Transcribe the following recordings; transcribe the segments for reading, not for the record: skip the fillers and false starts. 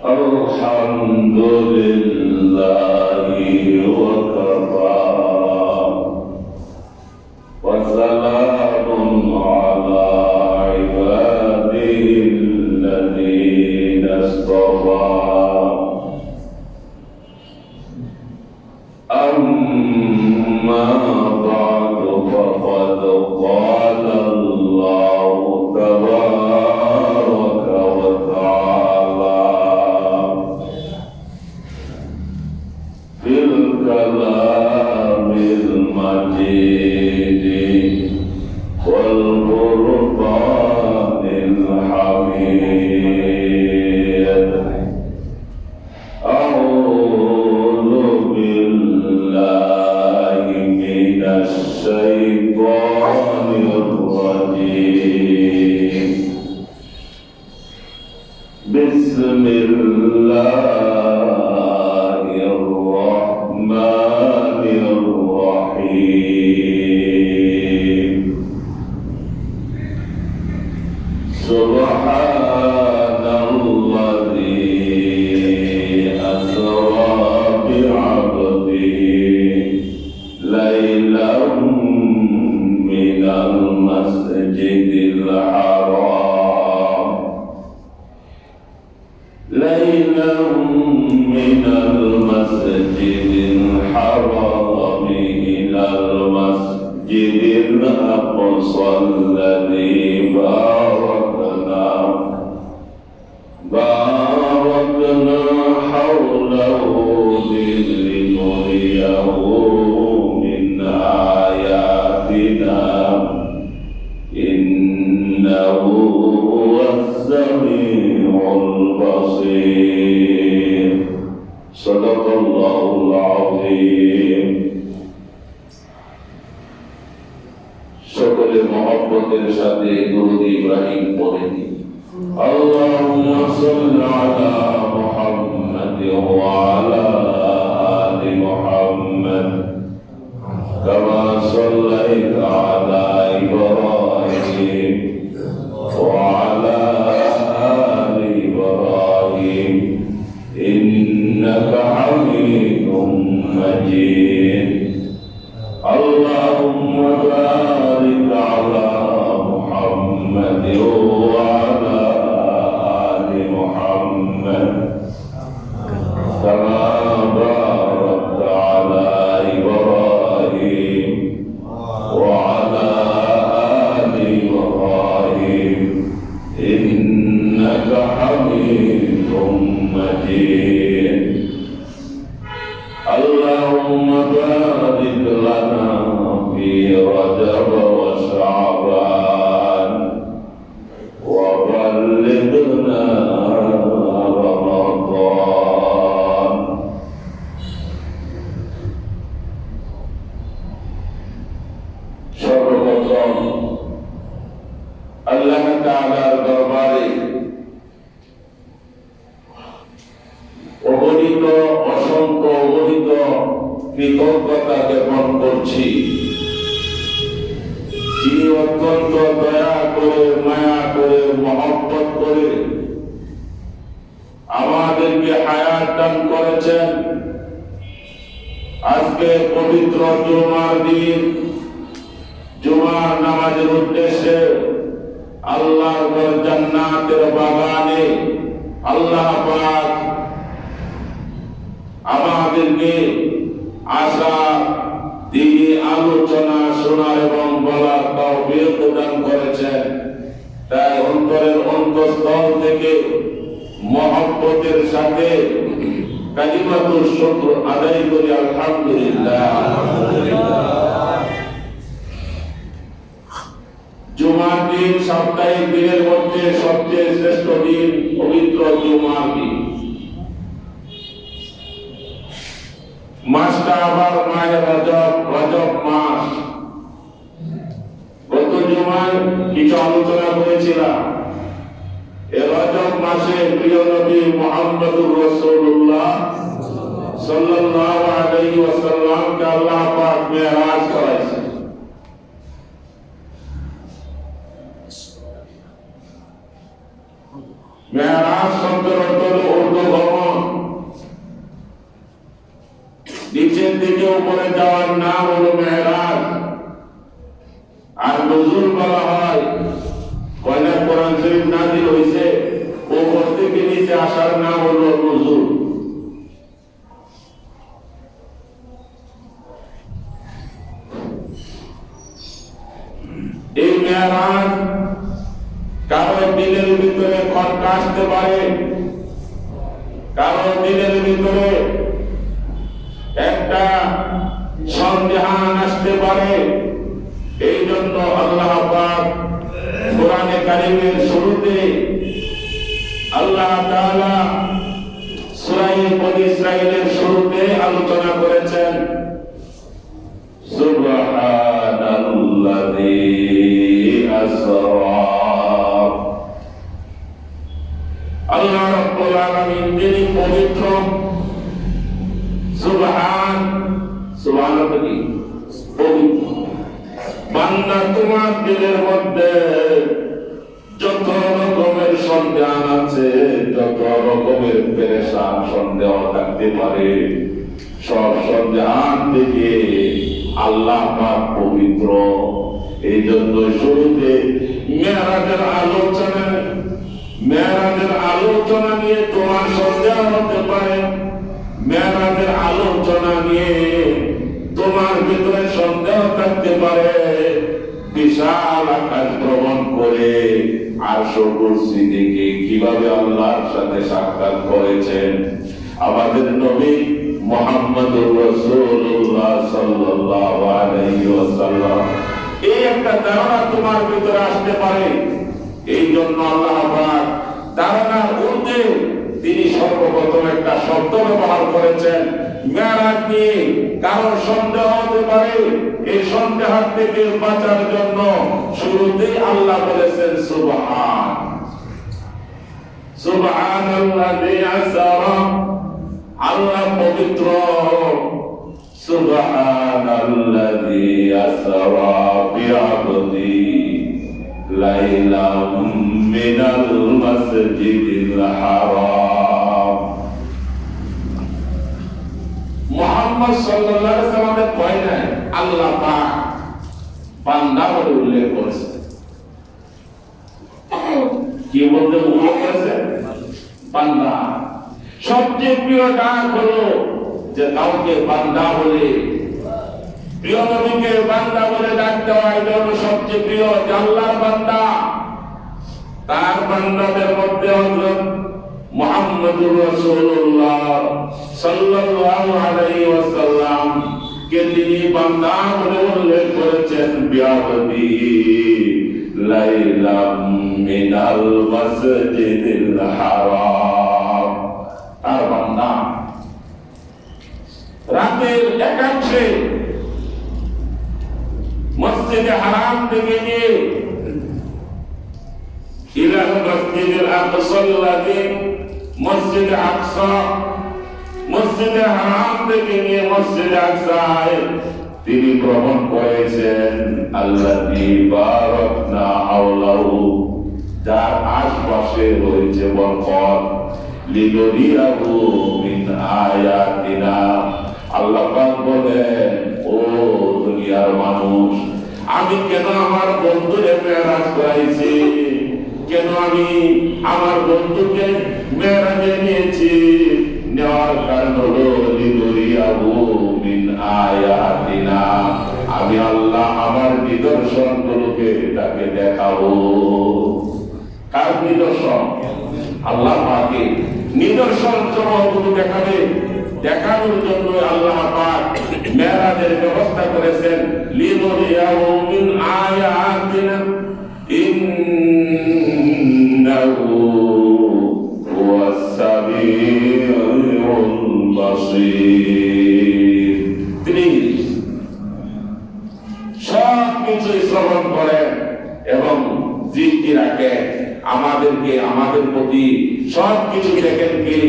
الحمد لله وكفى وسلام على عباده الذين اصطفى أما بعد فقد قال الله تبارك وتعالى في الكلام المجيد والقرآن الحميد أعوذ بالله من الشيطان الرجيم بسم الله الرحمن الرحيم سبحان الذي أسرى بعبده ليلا من المسجد الحرام إلى المسجد الأقصى الذي باركنا حوله لنريه من آياتنا إنه هو السميع البصير صدق الله العظيم সকলে মহব্বতের সাথে দুরূদ ইব্রাহিম পড়ে আল্লাহুম্মা সাল্লি আলা মুহাম্মাদ ওয়া আলা আলি মুহাম্মাদ কামা সাল্লাইতা আলা ইব্রাহিম ওয়া আলা আলি ইব্রাহিম ইন্নাকা হামিদুম মাজিদ আল্লাহুম্মা বারিক আলা মুহাম্মাদ ওয়া আলা আলি মুহাম্মাদ কামা বারাকতা আলা ইব্রাহিম ওয়া আলা আলি ইব্রাহিম ইন্নাকা হামিদুম মাজিদ اللهم بارك لنا في رجب وشعبان وبلغنا رمضان সর্বপ্রথম আল্লাহ তাআলার দরবারে অগণিত অসংখ্য অগণিত কৃতজ্ঞতা জ্ঞাপন করছি। যিনি অত্যন্ত দয়া করে মায়া করে মহব্বত করে আমাদেরকে হায়াত দান করেছেন। আজকে পবিত্র জুমার দিন, জুমার নামাজের উদ্দেশ্যে আল্লাহর জান্নাতের বাগানে আল্লাহ পাক আমাদেরকে আশা দিনে আলোচনা শোনার এবং বলার তৌফিক প্রদান করেছেন। তাই অন্তরের অন্তঃস্থল থেকে মহব্বতের সাথে কালিমাতুল শুকর আদায় করি আলহামদুলিল্লাহ। জুমার দিন সাপ্তাহিক দিনের মধ্যে সবচেয়ে শ্রেষ্ঠ দিন পবিত্র জুমার দিন। মাসটা আবার মাহে রজব মাস। গত জুমায় কিছু আলোচনা করেছিলাম। এই রজব মাসে প্রিয় নবী মুহাম্মদুর রাসূলুল্লাহ সাল্লাল্লাহু আলাইহি ওয়াসাল্লামকে আল্লাহ পাক মেরাজ করাইছেন। মেরাজ শব্দের অর্থ হলো ঊর্ধ্বগমন, নিচের দিকে উপরে যাওয়ার নাম হলো মেরাজ। আর নুজুল বলা হয় কয়লা কোরআন শরীফ নাযিল হইছে উপর থেকে নিচে আসার নাম হলো নুজুল। এই মেরাজ কারো দিলের ভিতরে খটকা আসতে পারে, কারো দিলের ভিতরে একটা সন্দেহান আসতে পারে। এই জন্য আল্লাহ পাক কোরআনে কারীমের শুরুতে আল্লাহ তাআলা সূরা বনী ইসরাঈলের শুরুতে আলোচনা করেছেন সুবহানাল্লাযী আসরা। আল্লাহ রাব্বুল আলামিন যিনি পবিত্র। সুবহান, সুবহান অর্থ কি? পবিত্র। বান্দা তোমার দিলের মধ্যে যত রকমের সন্দেহ আছে, যত রকমের পেরেশান সন্দেহ থাকতে পারে, সব সন্দেহান থেকে আল্লাহ পাক পবিত্র। এই জন্য শুরুতে মেরাজের আলোচনা নিয়ে তোমার সন্দেহ হতে পারে, মেরাজের আলোচনা নিয়ে তোমার ভিতরে সন্দেহ থাকতে পারে। বিশাল আকাশ ভ্রমণ করে আরশ কুরসি থেকে কিভাবে আল্লাহর সাথে সাক্ষাৎ করেছেন আমাদের নবী মুহাম্মদুর রাসূলুল্লাহ সাল্লাল্লাহু আলাইহি ওয়াসাল্লাম, এই একটা ধারণা তোমার ভিতরে আসতে পারে। এই জন্য আল্লাহ পাক ধারণার ঊর্ধ্বে তিনি সর্বপ্রথম একটা শব্দ ব্যবহার করেছেন মেরাজ নিয়ে। কারো সন্দেহ হতে পারে, এই সন্দেহ থেকে বাঁচার জন্য শুরুতেই আল্লাহ বলেছেন সুবহান, সুবহানাল্লাযী আসরা। আল্লাহ পবিত্র। সুবহানাল্লাযী আসরা বিআবদি লাইলাম মিনাল মাসজিদিল হারাম। মুহাম্মদ সাল্লাল্লাহু আলাইহি ওয়াসাল্লামের ভয় নাই, আল্লাহ পাক বান্দা বলে উল্লেখ করেছে। কি বলতে উল্লেখ করেছে? বান্দা। সবচেয়ে প্রিয় ডাক হলো যে কাউকে বান্দা বলে, প্রিয় নবীকে বান্দা বলে ডাক দেওয়া, এটা হলো সবচেয়ে প্রিয়। যে আল্লাহর বান্দা, তার বান্দাদের মধ্যে হযরত মুহাম্মদুর রাসূলুল্লাহ সাল্লাল্লাহু আলাইহি ওয়াসাল্লাম কে তিনি বান্দা বলে উল্লেখ করেছেন বিআবদি লাইলাম মিনাল মাসজিদিল হারাম। আর বান্দা রাতের একাংশে মসজিদে হারাম থেকে নিয়ে ইলা মসজিদুল আকসাল্লাযী, মসজিদে আকসা, মসজিদে হারাম থেকে নিয়ে মসজিদে আকসায় তিনি ভ্রমণ করেছেন। আল্লাযী বারাকনা হাওলাহু, যার আশপাশে রয়েছে বরকত। লিনুরিয়াহু মিন আয়াতিনা। আল্লাহ পাক বলেন, ও দুনিয়ার মানুষ, আমি কেন আমার বন্ধুরে মেরাজ করাইছি, কেন আমি আমার বন্ধুকে মেরাজে নিয়েছি? নেওয়ার কারণ হলো লিনুরিয়াহু মিন আয়াতিনা, আমি আল্লাহ আমার নিদর্শনগুলোকে তাকে দেখাবো। কার নিদর্শন? আল্লাহ পাকে নিদর্শন সমূহগুলো দেখাবে। দেখানোর জন্য আল্লাহ পাক মেরাজের ব্যবস্থা করেছেন। লিনুরিয়াহু মিন আয়াতিনা ইন্নাহু হুয়াস সামিউল বাসীর। তিনি সব কিছু শ্রবণ করেন এবং দৃষ্টি রাখেন। আমাদেরকে, আমাদের প্রতি সব কিছু দেখেন কে?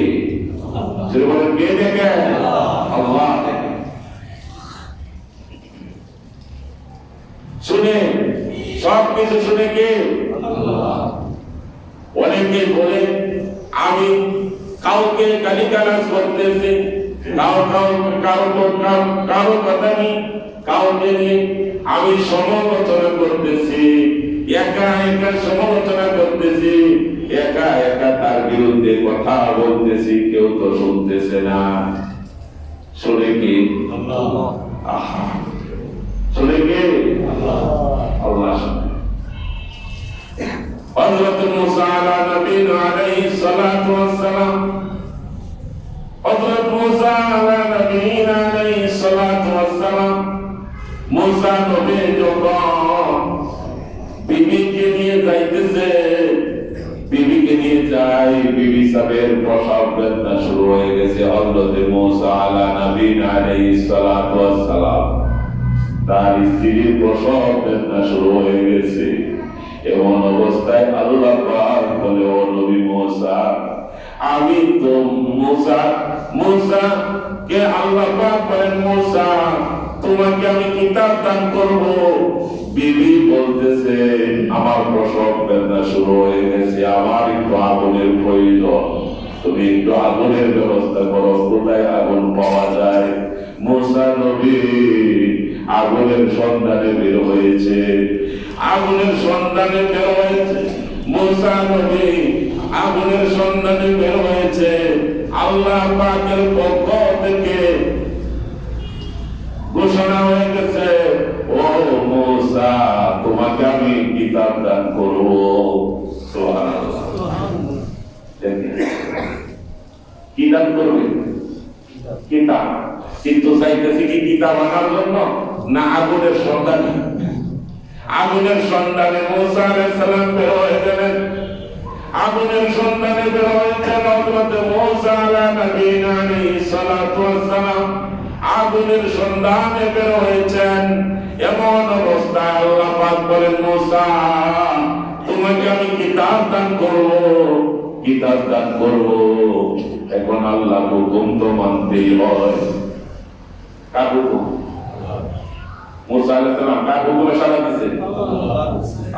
বলেন, কে দেখেন? আল্লাহ দেখেন। শুনে, সব কিছু শুনে কে? আল্লাহ। অনেক অনেকে বলে আমি কাউকে গালিগালাজ করতেছি, কারো কথা নিয়ে কাউকে নিয়ে আমি সমালোচনা করতেছি, একা একা সমালোচনা করতেছি, একা একা তার বিরুদ্ধে কথা বলতেছি, কেউ তো শুনতেছে না। শুনে কি শুনে কি আল্লাহ শুনে। হযরত মুসা আলা নবীনা আলাইহিস সালাতু ওয়াস সালাম, হযরত মুসা আলা নবীনা আলাইহিস সালাতু ওয়াস সালাম, মুসা নবী যখন বিবিকে নিয়ে যাইতেছে, বিবিকে নিয়ে যায়, বিবি সাহেবের প্রসব বেদনা শুরু হয়ে গেছে। হযরত মুসা আলা নবীনা আলাইহিস সালাতু ওয়াস সালাম, তার স্ত্রীর প্রসব বেদনা শুরু হয়ে গেছে। এমন অবস্থায় আল্লাহ পাক বলে, ও নবী মুসা, আমি তো মুসা কে আল্লাহ পাক বলেন, মুসা তোমাকে আমি কিতাব দান করব। বিবি বলতেছে, আমার প্রসব বেদনা শুরু হয়ে গেছে, আমার একটু আগুনের প্রয়োজন, তুমি একটু আগুনের ব্যবস্থা করো, কোথায় আগুন পাওয়া যায়? মুসা নবী আগুনের সন্ধানে বের হয়েছে, আগুনের সন্ধানে বের হয়েছে। মুসা নবী আগুনের সন্ধানে বের হয়েছে। আল্লাহ পাকের পক্ষ থেকে ঘোষণা হয়ে গেছে, ও মুসা তোমাকে আমি কিতাব দান করব। সুবহানাল্লাহ। কি দান করবে? কিতাব। কিন্তু চাইতেছি কি কিতাব আনার জন্য না আগুনের সন্ধানে? আগুনের সন্ধানে মুসা আলাইহিস সালাম বের হয়ে গেলেন। আগুনের সন্ধানে বের হয়েছেন হযরত মুসা আলা নবীনা আলাইহিস সালাতু ওয়াস সালাম, আগুনের সন্ধানে বের হয়েছেন। এমন অবস্থায় আল্লাহ পাক বলেন, মুসা তোমাকে আমি কিতাব দান করব, কিতাব দান করব। এখন আল্লাহ হুকুম তো মানতেই হয়। কার হুকুম? মুসা আলাইহিস সালাম কার হুকুমে সাড়া দিয়েছে?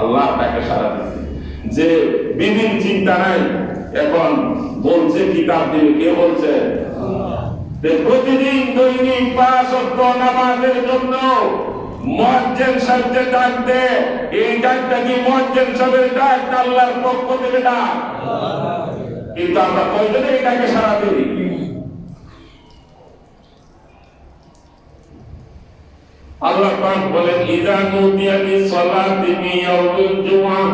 আল্লাহ তাকে সাড়া দিয়েছে। যে বিবির চিন্তা নাই, এখন বলছে কিতাব দিবে। কে বলছে? প্রতিদিন দৈনিক 5 ওয়াক্ত নামাজের জন্য মুয়াজ্জিন সাহেবকে ডাক দে। এই ডাকটা কি মুয়াজ্জিন সাহেবের ডাক, আল্লাহর পক্ষ থেকে ডাক? কিন্তু আমরা কয়জনে এটাকে সাড়া দিই? আল্লাহ পাক বলেন, ইযা নুদিয়া লিস-সালাতি মিন ইয়াউমিল জুমআহ,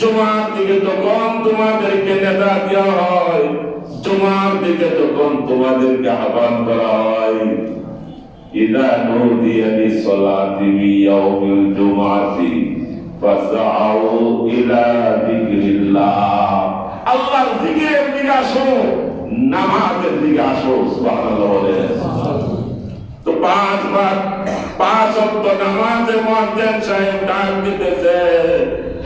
জুমার দিকে যখন তোমাদেরকে নেদা দেওয়া হয়, জুমার দিকে যখন তোমাদেরকে আহ্বান করা হয়, ইযা নুদিয়া লিস-সালাতি মিন ইয়াউমিল জুমআতি ফাসআউ ইলা যিকরিল্লাহ, আল্লাহর জিকিরের দিকে আসো, নামাজের দিকে আসো। সুবহানাল্লাহ বলেন। তো 5 ওয়াক্ত নামাজে মুয়াজ্জিন সাহেব ডাক দিতেছে,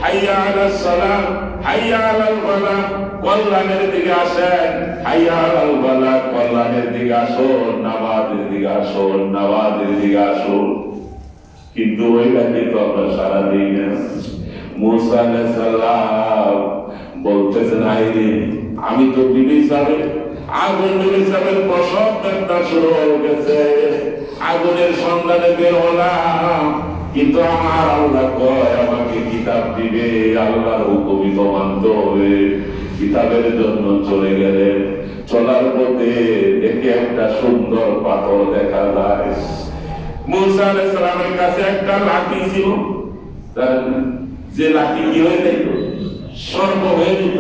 হাইয়া আলাস সালাত, হাইয়া আলাল ফালাহ, কল্যাণের দিকে আসেন, হাইয়া আলাল ফালাহ, কল্যাণের দিকে আসুন, নামাজের দিকে আসুন, নামাজের দিকে আসুন। কিন্তু ওইটাকে তো আমরা সারা দিই না। মুসা আলাইহিস সালাম বলতেছেন, আইরে আমি তো বিবি সাহেব, আগুন বিবি সাহেবের প্রসব বেদনা শুরু হয়ে গেছে, আগুনের সন্ধানে বের হলাম, কিন্তু আমার আল্লাহ কয় আমাকে কিতাব দিবে, আল্লাহর হুকুমই তো মানতে হবে। কিতাবের জন্য চলে গেলেন। চলার পথে দেখে একটা সুন্দর পাথর দেখা যায়। মুসা আলাইহিস সালামের কাছে একটা লাঠি ছিল, যে লাঠি কি হয়ে যেত? সর্প হয়ে যেত।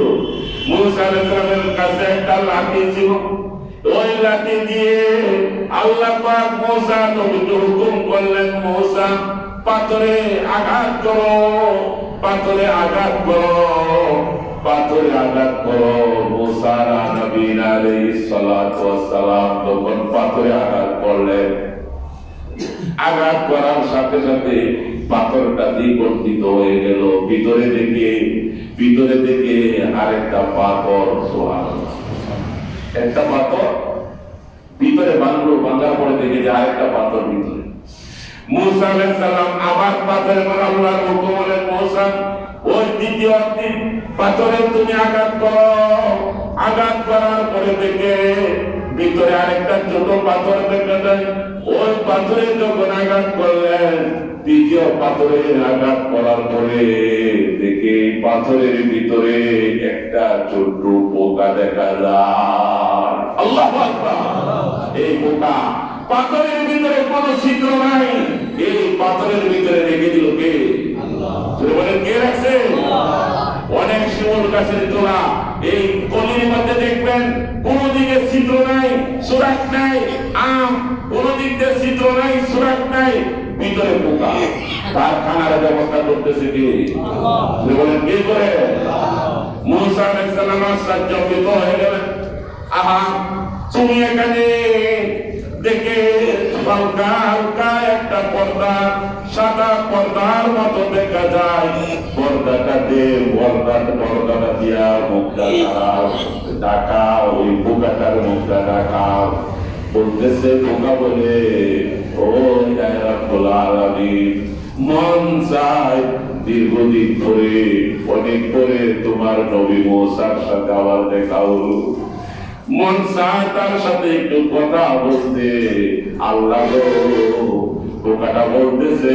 মুসা আলাইহিস সালামের কাছে একটা লাঠি ছিল, ওই লাঠি দিয়ে আল্লাহ পাক মুসা নবীকে হুকুম করলেন, মুসা পাথরে আঘাত করো, পাথরে আঘাত করো, পাথরে আঘাত করো। মুসা নবীনা আলাইহিস সালাতু ওয়াস সালাম তখন পাথরে আঘাত করলেন। আঘাত করার সাথে সাথে পাথরটা দ্বিগঠিত হয়ে গেল। ভিতরে দেখে আরেকটা পাথর, সুবহানাল্লাহ, একটা পাথর ভিতরে বাংলো, বাংলার পরে দেখে যে আরেকটা পাথর ভিতরে। মুসা আলাইহিস সালাম আবার পাথরে আল্লাহর হুকুম হলেন, মুসা ওই দ্বিতীয় পাথরে তুমি আঘাত করো, আঘাত করার পরে থেকে ভিতরে আরেকটা ছোট পাথর দেখা যায়। ওই পাথরে যখন আঘাত করলেন, দ্বিতীয় পাথরে আঘাত করার পরে দেখে পাথরের ভিতরে একটা ছোট্ট পোকা দেখা যায়। আল্লাহু আকবার। এই পোকা পাথরের ভিতরে কোনো ছিদ্র নাই, এই পাথরের ভিতরে রেখে দিল কে? আল্লাহ। বলেন কে রাখছে? অনেক শিমুল গাছের তোলা এই কলির মধ্যে দেখবেন কোন দিকে ছিদ্র নাই, সুরাক নাই, আম কোন দিক দিয়ে ছিদ্র নাই, সুরাক নাই, ভিতরে পোকা। তার খানার ব্যবস্থা করতেছে কে? আল্লাহ। বলেন কে করে? মুসা আলাইহিস সালাম সাজ্জাবিত হয়ে গেলেন। আহা, তুমি এখানে দেখে হালকা হালকা একটা পর্দা, সাদা পর্দার মতো দেখা যায়। পর্দাটা দিয়া মুখটা ঢাকা, ওই পোকাটার মুখটা ঢাকা। বলতেছে পোকা বলে, ও রাব্বুল আলামিন, মন চায় দীর্ঘদিন ধরে, অনেক পরে তোমার নবী মুসার সাথে আবার দেখা হলো। মন চায় তার সাথে একটু কথা বলতে। আল্লাহ পোকাটা বলতেছে,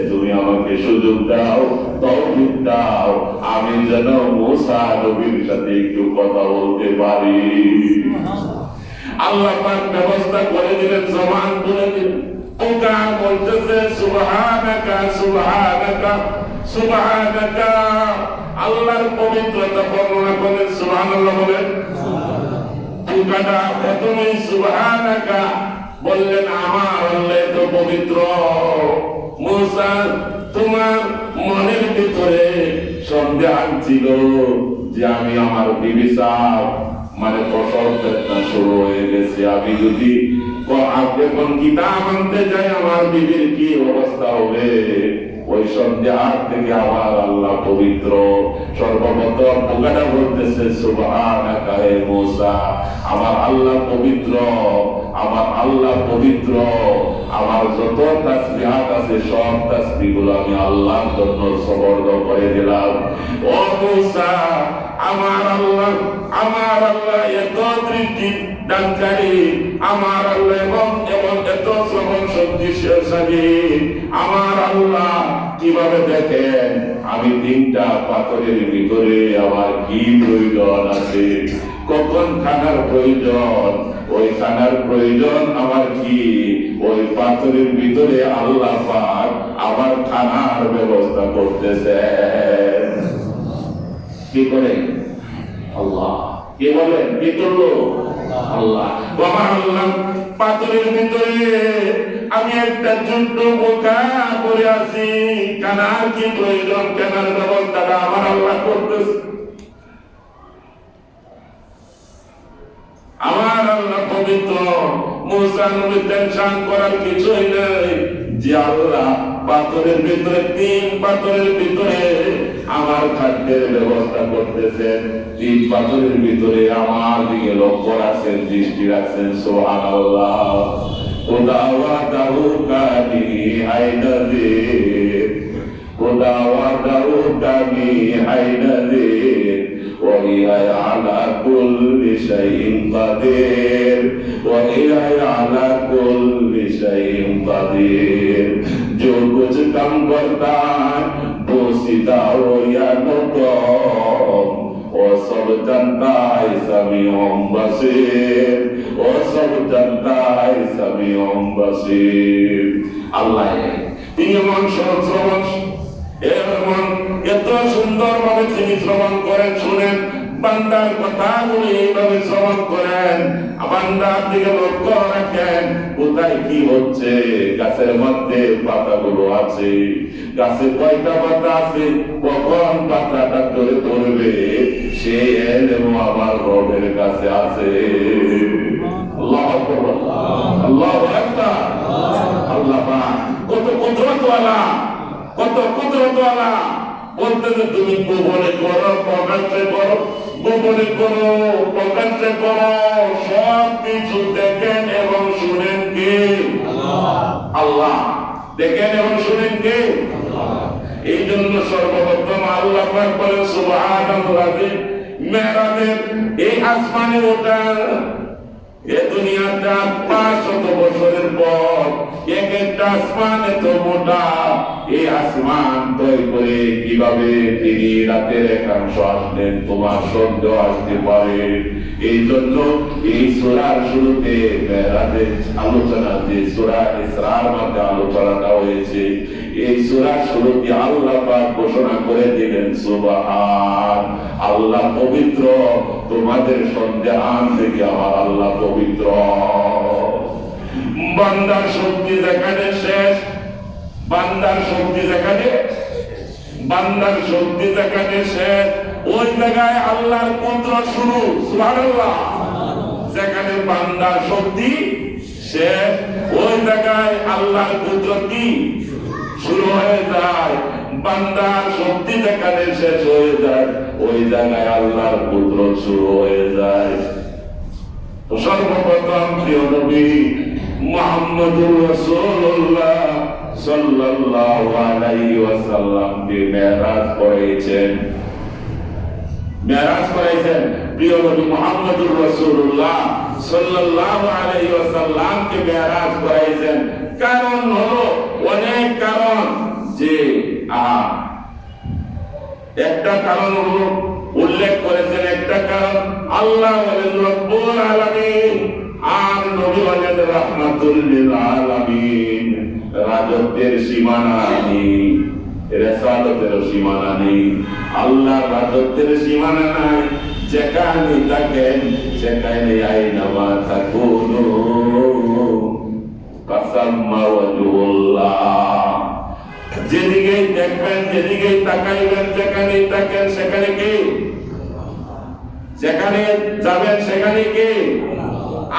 তুমি আমাকে সুযোগ দাও, তৌফিক দাও, আমি যেন মুসা নবীর সাথে একটু কথা বলতে পারি। আল্লাহ পাক ব্যবস্থা করে দিলেন, জবান খুলে দিলেন। পোকা বলতেছে, সুবহানাকা সুবহানাকা সুবহানাকা। আল্লাহর পবিত্রতা বর্ণনা করেন, সুবহানাল্লাহ বলেন। পোকাটা প্রথমে সুবহানাকা বললেন, আমার আল্লাহ তো পবিত্র। মুসা, তোমার মনের ভিতরে সন্দেহ ছিল যে আমি আমার বিবি সাহেব মানে প্রসব বেদনা শুরু হয়ে গেছে, আমি যদি এখন কিতাব আনতে যাই আমার বিবির কি অবস্থা হবে। ওই সন্দেহ থেকে আমার আল্লাহ পবিত্র। সর্বপ্রথম পোকাটা বলতেছে, সুবহানাকা হে মুসা, আমার আল্লাহ পবিত্র, আমার আল্লাহ পবিত্র। আমার যত তাসবিহাত আছে সব তাসবিহগুলো আমি আল্লাহর জন্য সমর্থ করে দিলাম। ও মুসা, আমার আল্লাহ এত দৃষ্টি দানকারী, আমার আল্লাহ এবং এত শ্রবণ শক্তিশালী। আমার আল্লাহ কিভাবে দেখেন আমি তিনটা পাথরের ভিতরে আমার কি প্রয়োজন আছে, কখন খানার প্রয়োজন, ওই খানার প্রয়োজন আমার কি, ওই পাথরের ভিতরে আল্লাহ পাক আমার খানার ব্যবস্থা করতেছে। কি করে? আল্লাহ। কে বলেন? কে করলো? আল্লাহ। বাবা, আল্লাহ পাথরের ভিতরে আমি একটা ছোট্ট পোকা করে আছি, খানার কি প্রয়োজন, কেনার ব্যবস্থাটা আমার আল্লাহ করতেছে। আমার আল্লাহ পবিত্র। মুসা নবী টেনশন করার কিছুই নাই যে আল্লাহ পাথরের ভিতরে, তিন পাথরের ভিতরে আমার খাদ্যের ব্যবস্থা করতেছেন, তিন পাথরের ভিতরে আমার দিকে লক্ষ্য রাখছেন, দৃষ্টি রাখছেন। সুবহানাল্লাহ। খোদা ওয়াদাহু কানি আইনা দে, খোদা ওয়াদাহু কানি আইনা দে, وهي على كل شيء قدير، وهي على كل شيء قدير। जो कुछ कम करता वो सीधा हो या तो वो सब जनता है समीओं बसीर, वो सब जनता है समीओं बसीर। अल्लाह তিনি এমন শ্রবণ এত সুন্দর ভাবে তিনি শ্রবণ করেন, শুনেন বান্দার কথাগুলি এইভাবে শ্রবণ করেন, বান্দার দিকে লক্ষ্য রাখেন কোথায় কি হচ্ছে। গাছের মধ্যে পাতাগুলো আছে, গাছে কয়টা পাতা আছে, কখন পাতাটা ধরে ধরবে, সে এলেও আমার রবের কাছে আছে। আল্লাহু আকবার, আল্লাহু আকবার। আল্লাহ পাক কত কুদরতওয়ালা, কত কুদরতওয়ালা। বলতেছে তুমি গোপনে করো, প্রকাশ্যে করো, গোপনে করো, প্রকাশ্যে করো, সব কিছু দেখেন এবং শুনেন কে? আল্লাহ। দেখেন এবং শুনেন কে? এই জন্য সর্বপ্রথম আল্লাহ পাক বলেন সুবহানাল্লাহ, মেরাজের এই আসমানে ওঠা এ দুনিয়াতে 500 বছরের পর এক একটা আসমান এত মোটা, এই আসমান তৈরি করে কিভাবে তিনি রাতের একাংশ আসলেন তোমার সন্দেহ আসতে পারে। এই জন্য এই সূরার শুরুতে মেরাজের আলোচনা, যে সূরা ইসরার মধ্যে আলোচনাটা হয়েছে, এই সূরার শুরুতে আল্লাহ পাক ঘোষণা করে দিলেন সুবহান আল্লাহ পবিত্র, তোমাদের সন্দেহান থেকে আমার আল্লাহ পবিত্র। বান্দার শক্তি যেখানে শেষ, বান্দার শক্তি যেখানে, বান্দার শক্তি যেখানে শেষ, ওই জায়গায় আল্লাহর কুদরত শুরু। সুবহানাল্লাহ। যেখানে বান্দার শক্তি শেষ, ওই জায়গায় আল্লাহর কুদরত কি শুরু হয়ে যায়। বান্দার শক্তি যেখানে শেষ হয়ে যায়, ওই জায়গায় আল্লাহর কুদরত শুরু হয়ে যায়। তো সর্বপ্রথম প্রিয় নবী মুহাম্মদুর রাসূলুল্লাহ সাল্লাল্লাহু আলাইহি ওয়াসাল্লামকে মেরাজ করেছেন। মেরাজ করেছেন প্রিয় নবী মুহাম্মদুর রাসূলুল্লাহ সাল্লাল্লাহু আলাইহি ওয়াসাল্লামকে মেরাজ করেছেন। কারণ হলো অনেক কারণ, যে একটা কারণ হলো উল্লেখ করেছেন, একটা কারণ আল্লাহ বলেন রব্বুল আলামিন আর নবী বলেন রাহমাতুল লিল আলামিন। রাজত্বের সীমানা নেই, রিসালাতের সীমানা নেই, আল্লাহর রাজত্বের সীমানা নাই। যেখানে থাকেন সেখানে আইনামা তাকুনু ফাসাম্মা ওয়াজহুল্লাহ। যেদিকেই দেখবেন, যেদিকেই তাকাইবেন, যেখানেই থাকেন সেখানে কি, যেখানে যাবেন সেখানে কি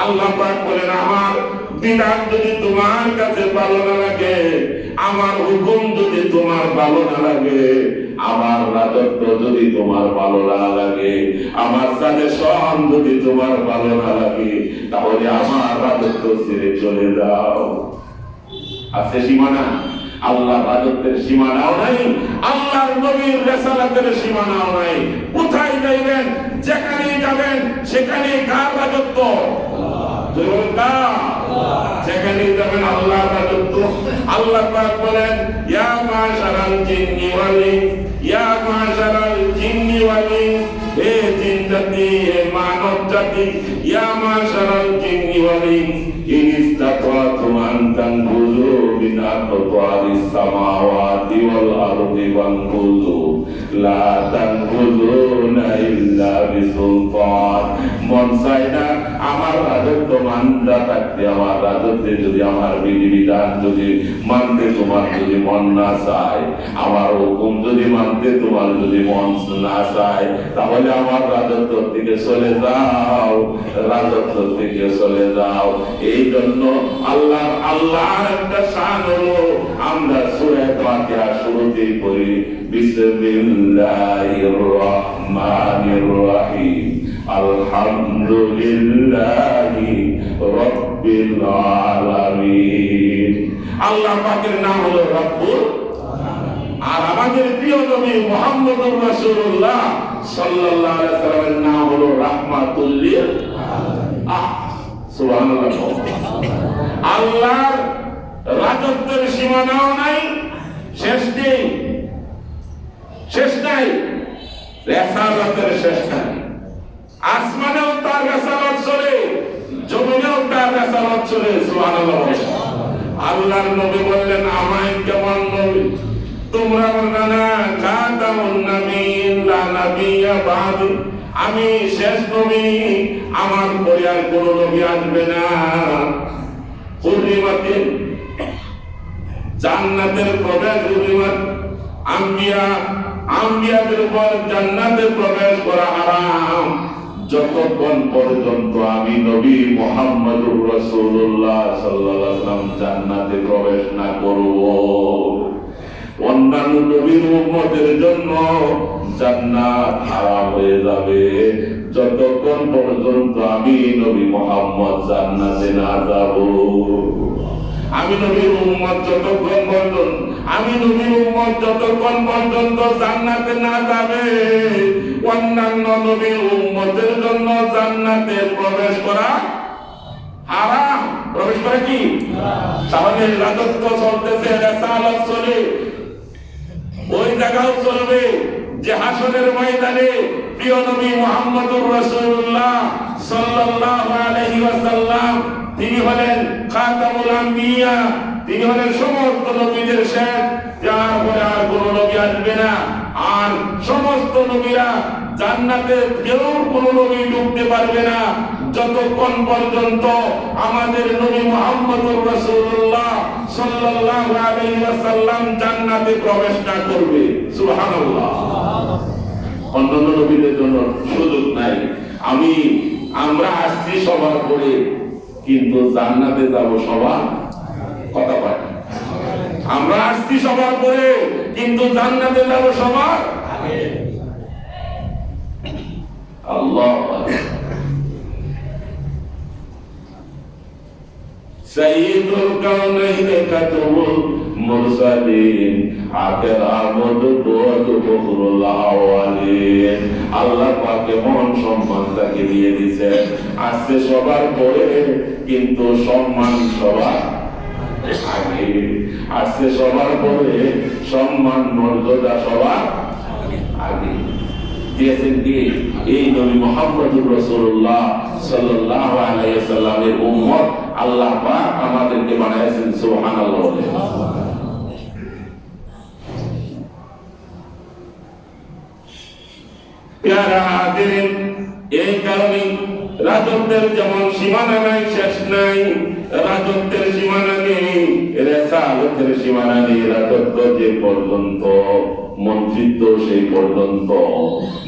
আল্লাহ পাক বলেন আমার বিধান যদি তোমার কাছে ভালো না লাগে, আমার হুকুম যদি তোমার ভালো না লাগে, আমার রাজত্ব যদি তোমার ভালো না লাগে, আমার সাজেশন যদি তোমার ভালো না লাগে, তাহলে আমার রাজত্ব ছেড়ে চলে যাও। আছে সীমানা? আল্লাহর রাজত্বের সীমানাও নাই, আল্লাহর নবীর রিসালাতের সীমানাও নাই। কোথায় যাইবেন, যেখানেই যাবেন সেখানেই কার রাজত্ব? যেখানেই যাবেন আল্লাহর রাজত্ব। আল্লাহ পাক বলেন ইয়া মাশারাল জিন্নি ওয়াল ইনস, ইয়া মাশারাল জিন্নি ওয়াল ইনস, হে জিন জাতি, হে মানব জাতি, ইয়া মাশারাল জিন্নি ওয়াল ইনস ইন ইসতাতাতুম আন তানফুযু মিন আকতারিস সামাওয়াতি ওয়াল আরদি ফানফুযু লা তানফুযুনা ইল্লা বিসুলতান। মন চায় না আমার রাজত্ব মানতে থাকতে, আমার রাজত্বে যদি আমার বিধিবিধান যদি মানতে তোমার যদি মন না চায়, আমার হুকুম যদি মানতে তোমার যদি মন না চায়, তাহলে আমার রাজত্ব থেকে চলে যাও, রাজত্ব থেকে চলে যাও। এই জন্য আল্লাহর একটা শান হলো আমরা সূরা ফাতিহা শুরুতেই পড়ি বিসমিল্লাহির রহমানির রহিম আলহামদুলিল্লাহি রাব্বিল আলামিন। আল্লাহ পাকের নাম হলো রব্বুল, আর আমাদের প্রিয় নবী মুহাম্মদুর রাসূলুল্লাহ সাল্লাল্লাহু আলাইহি ওয়াসাল্লামের নাম হলো রাহমাতুল লিল আলামিন। সুবহানাল্লাহ। আল্লাহর রাজত্বের সীমানাও নাই, শেষ নেই, শেষ নাই, রিসালাতের শেষ নাই। আসমানেও তার রিসালাত চলে, জমিনেও তার রিসালাত চলে। সুবহানাল্লাহ। আল্লাহর নবী বললেন আমায় কেমন নবী? তোমরা বলনা না খাতামুন নবিয়্যিন লা নাবিয়্যা বা'দি, আমি শেষ নবী, আমার পরে আর কোন নবী আসবে না। হুরিমাতিন, জান্নাতের প্রবেশ, হুরিমাত আম্বিয়াদের উপর জান্নাতে প্রবেশ করা হারাম যতক্ষণ পর্যন্ত আমি নবী মুহাম্মদুর রাসূলুল্লাহ সাল্লাল্লাহু আলাইহি ওয়াসাল্লাম জান্নাতে প্রবেশ না করব। অন্যান্য নবীর উম্মতের জন্য জান্নাত হারাম হয়ে যাবে যতক্ষণ পর্যন্ত আমি নবী মুহাম্মদ জান্নাতে না যাব। আমি নবীর উম্মত যতক্ষণ পর্যন্ত জান্নাতে না যাবে, অন্যান্য নবীর উম্মতের জন্য জান্নাতে প্রবেশ করা হারাম। প্রবেশ করা কি? তাহলে রাজত্ব চলতেছে, রিসালাত চলে, ওই জায়গাও চলবে যে হাসরের ময়দানে প্রিয় নবী মুহাম্মদুর রাসূলুল্লাহ সাল্লাল্লাহু আলাইহি ওয়াসাল্লাম তিনি হলেন খাতামুল আম্বিয়া, তিনি হলেন সমস্ত নবীদের শেষ, যার পরে আর কোনো নবী আসবে না। আর সমস্ত নবীরা জান্নাতে কেউ কোনো নবী ঢুকতে পারবে না যতক্ষণ পর্যন্ত আমাদের নবী মুহাম্মদুর রাসূলুল্লাহ সাল্লাল্লাহু আলাইহি ওয়াসাল্লাম জান্নাতে প্রবেশ না করবে। সুবহানাল্লাহ। অন্যান্য নবীদের জন্য সুযোগ নাই। আমরা আসছি সবার পরে, কিন্তু জান্নাতে যাব সবার কথা বলে। আমরা আসছি সবার পরে, কিন্তু জান্নাতে যাব সবার আগে। আল্লাহ সাইয়্যিদুল কাউনাইনি খাতামুল মুরসালিন আখির আমদ দুআত ফখরুল আওয়ালিন। আল্লাহ পাক এমন সম্মান তাকে দিয়ে দিয়েছে, আসছে সবার পরে কিন্তু সম্মান সবার আগে। আসছে সবার পরে সম্মান মর্যাদা সবার আগে দিয়েছেন কি? এই নবী মুহাম্মদুর রাসূলুল্লাহ সাল্লাল্লাহু আলাইহি ওয়াসাল্লামের উম্মত আল্লাহ পাক আমাদেরকে বানাইছেন। সুবহানাল্লাহ। প্যারা হাজিরিন, এই কারণে রাজত্বের যেমন সীমানা নাই, শেষ নাই, রাজত্বের সীমানা নেই, রিসালাতের সীমানা নেই। রাজত্ব যে পর্যন্ত, মন্ত্রিত্ব সেই পর্যন্ত।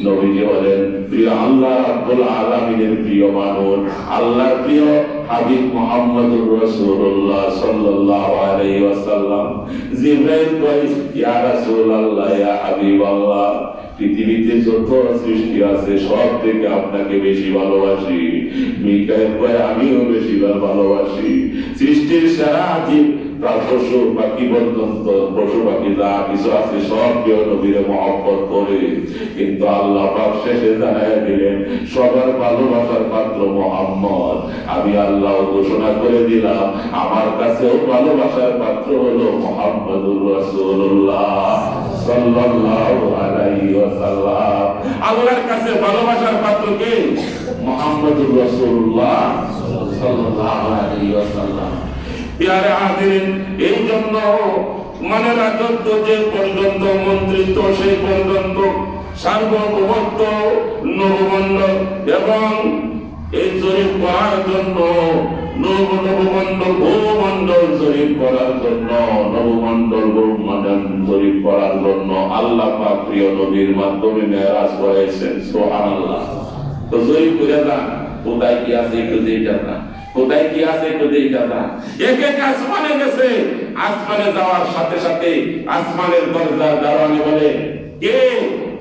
নবীজি হলেন প্রিয় আল্লাহ রাব্বুল আলামিনের প্রিয় মানুষ, আল্লাহর প্রিয় হাবিব মুহাম্মদুর রাসূলুল্লাহ সাল্লাল্লাহু আলাইহি ওয়াসাল্লাম। জিবরাইল কয়, ইয়া রাসূলুল্লাহ, ইয়া হাবিবাল্লাহ, পৃথিবীতে যত সৃষ্টি আছে সব থেকে আপনাকে বেশি ভালোবাসি। মিকাইল কয়, আমিও বেশি ভালোবাসি। সৃষ্টির সারা জীব, পশু পাখি পর্যন্ত, পশু পাখি যা কিছু আছে সব কেউ নবীরে মহব্বত করে। কিন্তু আল্লাহ পাক শেষে জানায় দিলেন সবার ভালোবাসার পাত্র মুহাম্মদ। আমি আল্লাহ ঘোষণা করে দিলাম আমার কাছেও ভালোবাসার পাত্র হলো মুহাম্মদুর রাসূলুল্লাহ সাল্লাল্লাহু আলাইহি ওয়াসাল্লাম। আল্লাহর কাছে ভালোবাসার পাত্র কে? মুহাম্মদুর রাসূলুল্লাহ সাল্লাল্লাহু আলাইহি ওয়াসাল্লাম। প্যারে হাজিরিন, এই জন্য মানে রাজত্ব যে পর্যন্ত, মন্ত্রিত্ব সেই পর্যন্ত, সার্বভৌমত্ব, নবমণ্ডল এবং এই জরিপ করার জন্য ভূমণ্ডল জরিপ করার জন্য, নবমণ্ডল ভূমণ্ডল জরিপ করার জন্য আল্লাহ পাক প্রিয় নবীর মাধ্যমে মেরাজ করাইছেন। সুবহানাল্লাহ। তো জরিপ করে যান, কোথায় কি আছে একটু দেখে না, কোথায় কি আছে একটু দেখে না। এক এক আসমানে গেছে, আসমানে যাওয়ার সাথে সাথে আসমানের দরজার দারোয়ানে বলে, কে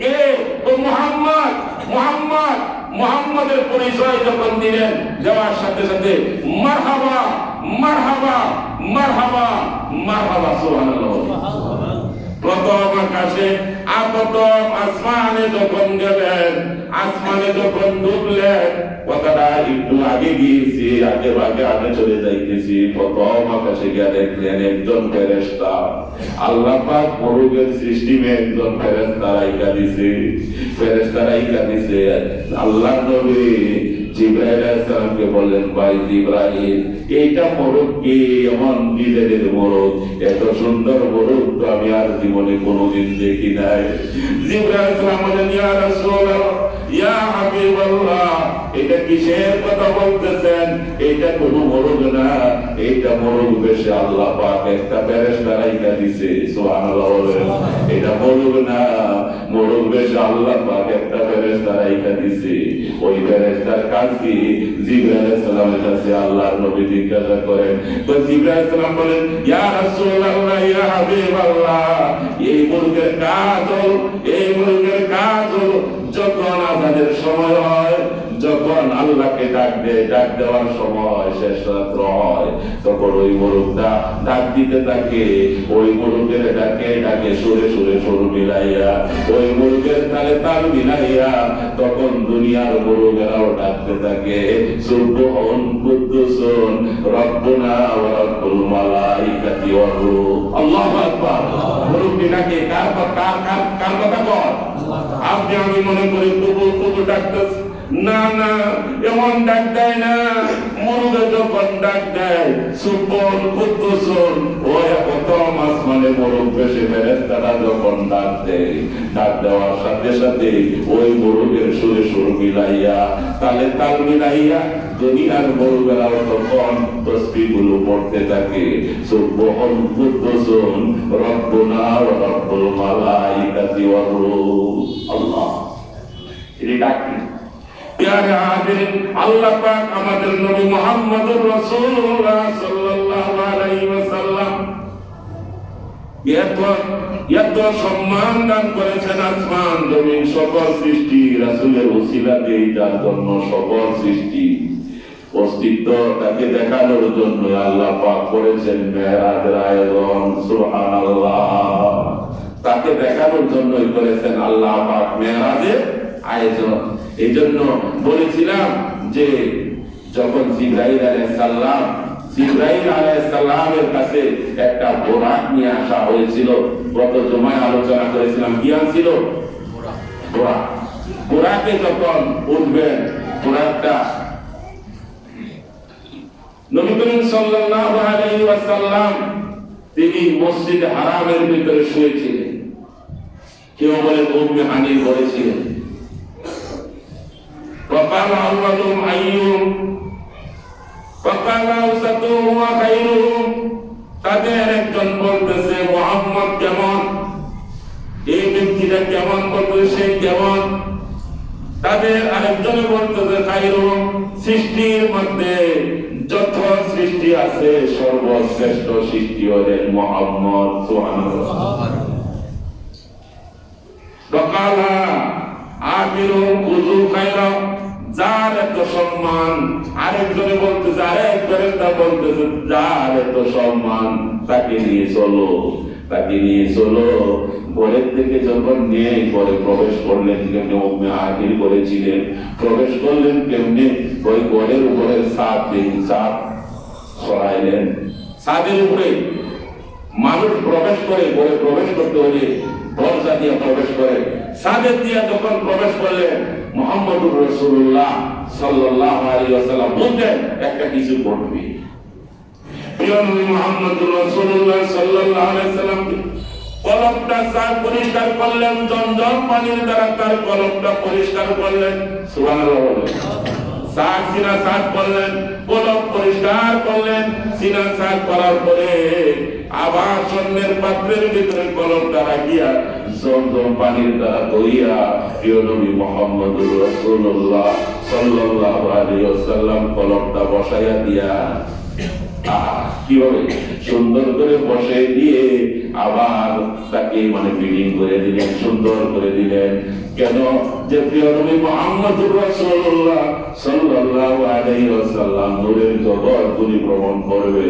কে? ও মুহাম্মদ, মুহাম্মদ। মুহাম্মদের পরিচয় যখন দিলেন, দেওয়ার সাথে সাথে মারহাবা মারহাবা মারহাবা মারহাবা। সুবহানাল্লাহ। প্রথম আকাশে, প্রথম আসমানে যখন গেলেন, আসমানে যখন ঢুকলেন, কথাটা একটু আগে গিয়েছি, আগে ভাগে আগে চলে যাইতেছি। প্রথম আকাশে গিয়ে দেখলেন একজন ফেরেশতা। আল্লাহ পাক মরুগের সিস্টেমে একজন ফেরেশতা রাইখা দিছে, ফেরেশতা রাইখা দিছে। আল্লাহর নবী জিবরাইল আলাইহিস সালামকে বললেন, ভাই জিবরাইল, এইটা মোরগ কি? এমন ডিজাইনের মোরগ, এত সুন্দর মোরগ তো আমি আর জীবনে কোনোদিন দেখি নাই। জিবরাইল আলাইহিস সালাম বললেন, ইয়া রাসূলুল্লাহ, ইয়া হাবিবাল্লাহ, এটা কিসের কথা বলতেছেন? এটা কোনো মোরগ না, এটা মোরগ বেশে আল্লাহ পাক একটা ফেরেশতা রাইখা দিছে। সুবহানাল্লাহ। এটা মোরগ না, মোরগ বেশে আল্লাহ পাক একটা ফেরেশতা রাইখা দিছে। ওই ফেরেশতার কাজ কি? জিবরাইল আলাইহিস সালামের কাছে আল্লাহর নবী জিজ্ঞাসা করেন। তো জিবরাইল আলাইহিস সালাম বলেন, ইয়া রাসূলুল্লাহ, ইয়া হাবিবাল্লাহ, এই মুরগের কাজ হলো, এই মুরগের কাজ হলো যখন আযানের সময় হয়, যখন আল্লাহকে ডাক দেওয়ার সময় শেষ রাত্র হয়, তখন ওই মোরগটা ডাক দিতে থাকে। ওই মোরগের ডাকে সুরে সুরে সুর মিলাইয়া, ওই মোরগের তালে তাল মিলাইয়া, তখন দুনিয়ার মোরগেরাও ডাকতে থাকে, সুবহান কুদ্দুসুন রব্বুনা ওয়া রাব্বুল মালাইকাতি ওয়ার রূহ। আল্লাহু আকবার। মোরগটি ডাকে কার কথা কর? আপনি আমি মনে করি কুকু ডাকতেছে, না না, এমন ডাক দেয় না। মুরগে যখন ডাক দেয় সুবহান কুদ্দুসুন, ওই প্রথম আসমানে মোরগ বেশি ফেরেশতারা যখন ডাক দেয়, ডাক দেওয়ার সাথে সাথে ওই মোরগের সুরে সুর মিলাইয়া, তালে তাল মিলাইয়া দুনিয়ার মোরগেরাও তখন তসবিহগুলো পড়তে থাকে, সুবহান কুদ্দুসুন রব্বুনা ওয়া রাব্বুল মালাইকাতি ওয়ার রূহ। আল্লাহ, এই ডাক প্যারে হাজিরিন, আল্লাহ পাক আমাদের নবী মুহাম্মদুর রাসূলুল্লাহ সাল্লাল্লাহু আলাইহি ওয়াসাল্লাম এত সম্মান দান করেছেন। আসমান জমিন সকল সৃষ্টি রাসূলের ওসিলাতে, যার জন্য সকল সৃষ্টি অস্তিত্ব তাকে দেখানোর জন্য আল্লাহ পাক করেছেন মেরাজের আয়োজন। সুবহানাল্লাহ, তাকে দেখানোর জন্যই করেছেন আল্লাহ পাক মেরাজের আয়োজন। এই জন্য বলেছিলাম যে যখন জিবরাইল আলাইহিস সালামের কাছে একটা বোরাক নিয়ে আসা হয়েছিল, গত জুমায় আলোচনা করেছিলাম কি ছিল বোরাকে যখন উঠবেন, বোরাকটা নবী করিম সাল্লাল্লাহু আলাইহি ওয়াসাল্লাম তিনি মসজিদ হারামের ভিতরে শুয়েছিলেন। কেউ বলেন উম্মে হানি বলেছিলেন, وقال أولهم أيهم وقال أوسطهم وخيرهم। তাদের একজন বলতেছে মুহাম্মদ কেমন, এই ব্যক্তিটা কেমন, বলতেছে কেমন। তাদের আরেকজন বলতেছে খায়রুহুম, সৃষ্টির মধ্যে যত সৃষ্টি আছে সর্বশ্রেষ্ঠ সৃষ্টি হলেন মুহাম্মদ। সুবহানাল্লাহ। وقال আখিরুহুম খুযু খায়রা, যার এত সম্মান। আরেকজনে বলতেছে, আরেকজনেরটা বলতেছে যার এত সম্মান তাকে নিয়ে চলো, তাকে নিয়ে চলো। ঘরের থেকে যখন নিয়ে ঘরে প্রবেশ করলেন, কেমনি উম্মে আখির করেছিলেন, প্রবেশ করলেন কেমনি, ওই ঘরের উপরে ছাদ সরাইলেন। ছাদের উপরে মানুষ প্রবেশ করে, ঘরে প্রবেশ করতে হলে দরজা দিয়ে প্রবেশ করে, ছাদের দিয়ে যখন প্রবেশ করলেন মুহাম্মদুর রাসূলুল্লাহ সাল্লাল্লাহু আলাইহি ওয়াসাল্লাম বলতেন একটা কিছু করবে। প্রিয় নবী মুহাম্মদুর রাসূলুল্লাহ সাল্লাল্লাহু আলাইহি ওয়াসাল্লাম কলবটা সাফ পরিষ্কার করলেন, জমজম পানির দ্বারা তার কলবটা পরিষ্কার করলেন। সুবহানাল্লাহ। সিনা সাফ করলেন, কলব পরিষ্কার করলেন। সিনা সাফ করার পরে আবার স্বর্ণের পাত্রের ভিতরে কলবটা রাখিয়া জমজম পানির দ্বারা ধুইয়া প্রিয় নবী মুহাম্মদুর রাসূলুল্লাহ সাল্লাল্লাহু আলাইহি ওয়াসাল্লাম কলবটা বসাইয়া দিয়া কিভাবে সুন্দর করে বসে দিয়ে আবার তাকে ফিটিং করে দিলেন, সুন্দর করে দিলেন। কেন? যে প্রিয় নবী মুহাম্মদুর রাসূলুল্লাহ সাল্লাল্লাহু আলাইহি ওয়াসাল্লাম নূরের জগৎ পরিভ্রমণ করবে,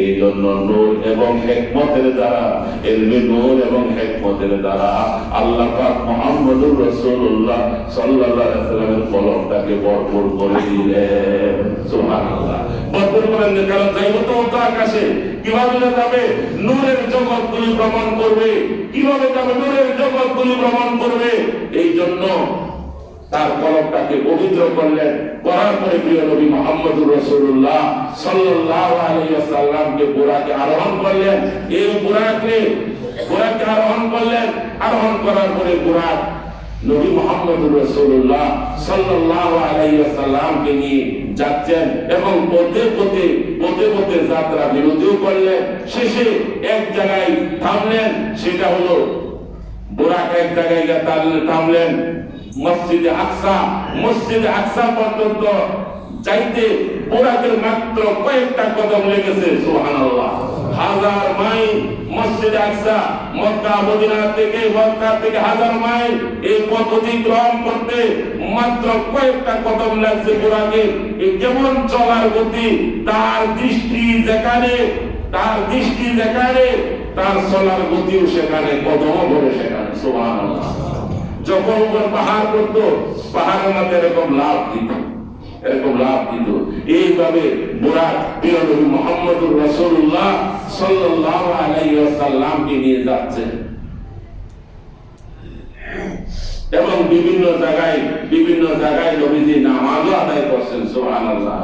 এই জন্য নূর এবং হিকমতের দ্বারা, ইলমে নূর এবং হিকমতের দ্বারা আল্লাহ পাক মুহাম্মদুর রাসূলুল্লাহ সাল্লাল্লাহু আলাইহি ওয়াসাল্লামের কলবটাকে ভরপুর করে দিলেন। সুবহানাল্লাহ। ভরপুর করেন, কারণ যাইব তো আকাশে, কিভাবে যাবে? নূরের জগৎ পরিভ্রমণ করবে। কিভাবে যাবে? নূরের জগৎ পরিভ্রমণ করবে। এই জন্য তার কলবটাকে পবিত্র করলেন। করার পরে প্রিয় নবী মুহাম্মদুর রাসূলুল্লাহ সাল্লাল্লাহু আলাইহি ওয়াসাল্লামকে বুরাকে আরোহণ করলেন। এই বুরাকে আরোহণ করলেন। আরোহণ করার পরে বুরাক নবী মুহাম্মদুর রাসূলুল্লাহ সাল্লাল্লাহু আলাইহি ওয়াসাল্লামকে নিয়ে যাচ্ছেন এবং পথে পথে যাত্রা বিরতিও করলেন। শেষে এক জায়গায় থামলেন, সেটা হলো বুরাক এক জায়গায় থামলেন মসজিদে আকসা পর্যন্ত যাইতে বুরাকের মাত্র কয়েকটা কদম লেগেছে। সুবহানাল্লাহ। হাজার মাইল মসজিদ আকসা মক্কা মদিনা থেকে মক্কা থেকে হাজার মাইল এই পথ অতিক্রম করতে মাত্র কয়েকটা কদম লাগছে বুরাকে। এই যেমন চলার গতি, তার দৃষ্টি যেখানে তার চলার গতিও সেখানে, কদমও ভরে সেখানে। সুবহানাল্লাহ। যখন উপর পাহাড় করতো, পাহাড়ের মধ্যে এরকম লাভ দিত। এইভাবে বুরাক প্রিয় নবী মুহাম্মদুর রাসূলুল্লাহ সাল্লাল্লাহু আলাইহি ওয়াসাল্লামকে নিয়ে যাচ্ছে এবং বিভিন্ন জায়গায় নবীজি নামাজও আদায় করছেন। সুবহানাল্লাহ।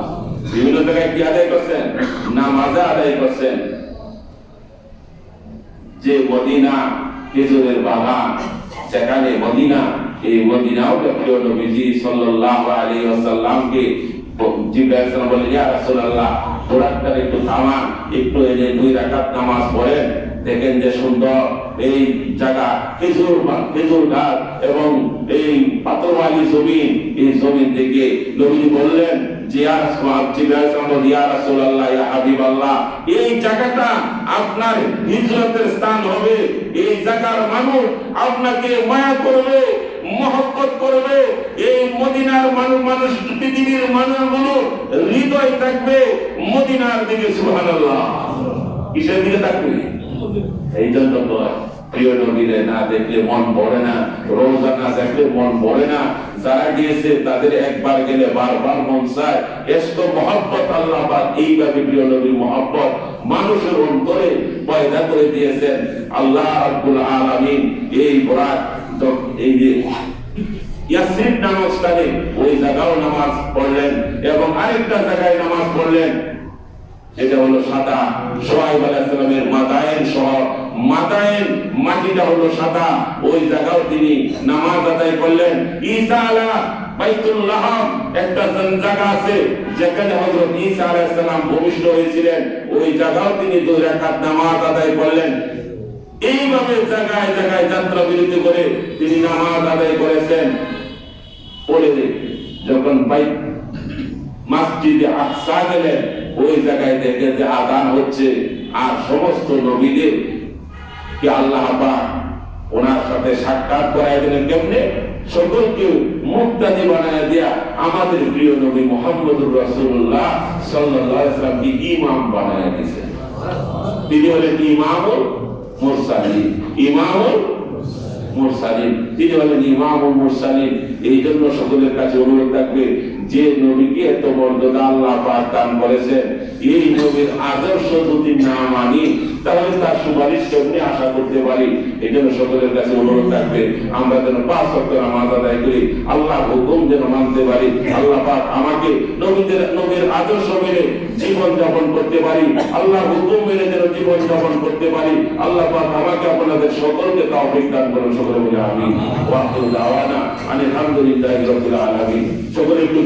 বিভিন্ন জায়গায় কি আদায় করছেন? নামাজ আদায় করছেন। যে মদিনা খেজুরের বাগান, সেখানে মদিনা, এই মদিনাও প্রিয় নবীজি সাল্লাল্লাহু আলাইহি ওয়াসাল্লামকে জিবরাইল সাল্লাল্লাহু বলে, ইয়া রাসূলুল্লাহ, বুরাকটা একটু থামান, একটু এই 2 রাকাত নামাজ পড়েন, দেখেন যে সুন্দর এই জায়গা, খেজুর গাছ এবং এই পাথরওয়ালি জমিন। এই জমিন থেকে নবীজি বললেন যে ইয়া রাসূলুল্লাহ, ইয়া হাবিবাল্লাহ, এই জায়গাটা আপনার হিজরতের স্থান হবে। এই জায়গার মানুষ আপনাকে মায়া করবে, মহব্বত করবে। এই মদিনার মানুষ, পৃথিবীর মানুষগুলো হৃদয় থাকবে মদিনার দিকে। সুবহানাল্লাহ। কিসের দিকে থাকবে? এই জন্য তো প্রিয় নবীরে না দেখলে মন ভরে না, রোজা না দেখলে মন ভরে না। যারা গিয়েছে তাদের একবার গেলে বারবার মন চায়। এত মহব্বত আল্লাহ পাক এইভাবে প্রিয় নবীর মহব্বত মানুষের অন্তরে পয়দা করে দিয়েছেন আল্লাহ রাব্বুল আলামিন। এই বুরাক, এই যে ইয়াসরিব নামক স্থানে ওই জায়গাও নামাজ পড়লেন এবং আরেকটা জায়গায় নামাজ পড়লেন, এটা হলো সাদা। শুআয়ব আলাইহিস সালামের মাদায়েন শহর, মাদায়েন মাটিটা হলো সাদা। ওই জায়গাও তিনি নামাজ আদায় করলেন। ঈসা আলা বাইতুল লাহাম একটা জায়গা আছে যেখানে হযরত ঈসা আলাইহিস সালাম ভূমিষ্ঠ হয়েছিলেন। ওই জায়গাও তিনি 2 রাকাত নামাজ আদায় করলেন। এইভাবে জায়গায় জায়গায় যাত্রা বিরতি করে তিনি নামাজ আদায় করেছেন। পরে যখন মসজিদে আকসা গেলেন, ওই জায়গায় দেখে যে আযান হচ্ছে, আর সমস্ত নবীদের কি আল্লাহ পাক ওনার সাথে সাক্ষাৎ করায় দিলেন। কেমনে? সকলকে মুক্তাদি বানায় দিয়া আমাদের প্রিয় নবী মুহাম্মদুর রাসূলুল্লাহ সাল্লাল্লাহু আলাইহি ওয়াসাল্লামকে ইমাম বানায় দিয়েছেন। তিনি হলেন ইমামুল মুরসালিন। তিনি হলেন ইমামুল মুরসালিন। এই জন্য সকলের কাছে অনুরোধ থাকবে, যে নবীকে এত মর্যাদা আল্লাহ পাক দান করেছেন, এই নবীর আদর্শ যদি না মানি তাহলে তার সুপারিশ কেমনে আশা করতে পারি? এই জন্য সকলের কাছে অনুরোধ থাকবে, আমরা যেন 5 ওয়াক্ত নামাজ আদায় করি, আল্লাহর হুকুম যেন মানতে পারি। আল্লাহ পাক আমাকে নবীর আদর্শ মেনে জীবন যাপন করতে পারি, আল্লাহর হুকুম মেনে যেন জীবন যাপন করতে পারি। আল্লাহ পাক আমাকে আপনাদের সকলকে তৌফিক দান করুন। সকলে বলি আমিন। ওয়া আখিরু দাওয়ানা আলহামদুলিল্লাহি রাব্বিল আলামিন। সকলে একটু